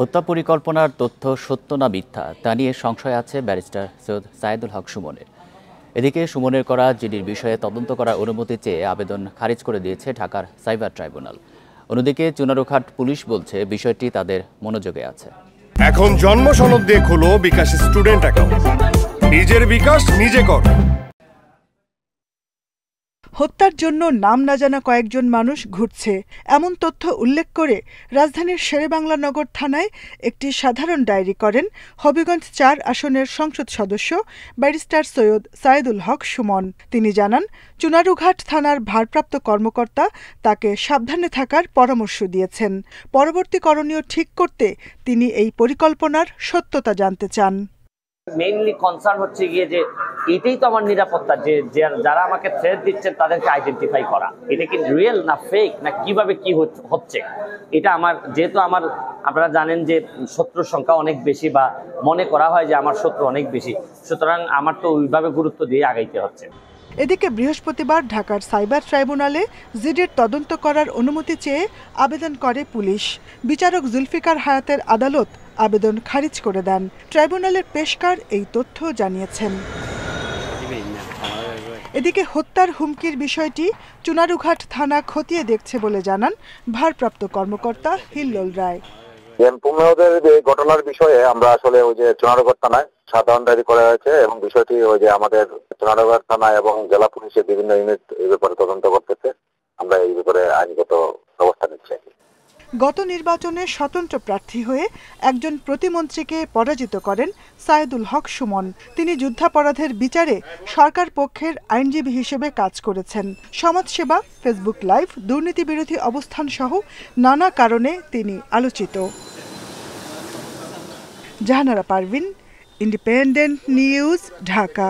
হত্যা পরিকল্পনার তথ্য সত্য না মিথ্যা তা নিয়ে সংশয় আছে ব্যারিস্টার সৈয়দ সাইদুল হক সুমনের। এদিকে সুমনের করা জিডির বিষয়ে তদন্ত করার অনুমতি চেয়ে আবেদন খারিজ করে দিয়েছে ঢাকার সাইবার ট্রাইব্যুনাল। অন্যদিকে চুনারুঘাট পুলিশ বলছে বিষয়টি তাদের মনোযোগে আছে। এখন জন্ম সনদ দিয়ে খোলো বিকাশ স্টুডেন্ট অ্যাকাউন্ট। নিজের বিকাশ নিজে কর। হত্যার জন্য নাম না জানা কয়েকজন মানুষ ঘুরছে এমন তথ্য উল্লেখ করে রাজধানীর শেরেবাংলা নগর থানায় একটি সাধারণ ডায়েরি করেন হবিগঞ্জ ৪ আসনের সংসদ সদস্য ব্যারিস্টার সৈয়দ সাইদুল হক সুমন। তিনি জানান, চুনারুঘাট থানার ভারপ্রাপ্ত কর্মকর্তা তাকে সাবধানে থাকার পরামর্শ দিয়েছেন। পরবর্তী করণীয় ঠিক করতে তিনি এই পরিকল্পনার সত্যতা জানতে চান। মেইনলি কনসার্ন হচ্ছে গিয়ে যে এটাই তো আমার নিরাপত্তা, যে যারা আমাকে থ্রেট দিচ্ছেন তাদেরকে আইডেন্টিফাই করা, এটা কি রিয়েল না ফেক না কিভাবে কি হচ্ছে। এটা আমার যেহেতু আপনারা জানেন যে শত্রুর সংখ্যা অনেক বেশি বা মনে করা হয় যে আমার শত্রু অনেক বেশি, সুতরাং আমার তো ওইভাবে গুরুত্ব দিয়ে আগাইতে হচ্ছে। এদিকে বৃহস্পতিবার ঢাকার সাইবার ট্রাইব্যুনালে জিডির তদন্ত করার অনুমতি চেয়ে আবেদন করে পুলিশ। বিচারক জুলফিকার হায়াতের আদালত আবেদন খারিজ করে দেন। ট্রাইব্যুনালের পেশকার এই তথ্য জানিয়েছেন। এদিকে হত্যার হুমকির বিষয়টি চুনারুঘাট থানা খতিয়ে দেখছে বলে জানান ভারপ্রাপ্ত কর্মকর্তা হিল্লোল রায়। ঘটনার বিষয়ে আমরা আসলে ওই যে চুনারুঘাট থানায় সাধারণ ডায়েরি করা হয়েছে এবং বিষয়টি ওই যে আমাদের চুনারুঘাট থানা এবং জেলা পুলিশের বিভিন্ন ইউনিট এই ব্যাপারে তদন্ত করতেছে। আমরা এই ব্যাপারে আইনগত ব্যবস্থা নিচ্ছি। গত নির্বাচনে স্বতন্ত্র প্রার্থী হয়ে একজন প্রতিমন্ত্রীকে পরাজিত করেন সাইদুল হক সুমন। তিনি যুদ্ধাপরাধের বিচারে সরকার পক্ষের আইনজীবী হিসেবে কাজ করেছেন। সমাজসেবা, ফেসবুক লাইভ, দুর্নীতি বিরোধী অবস্থান সহ নানা কারণে তিনি আলোচিত। Jahanara Parvin, Independent News, Dhaka.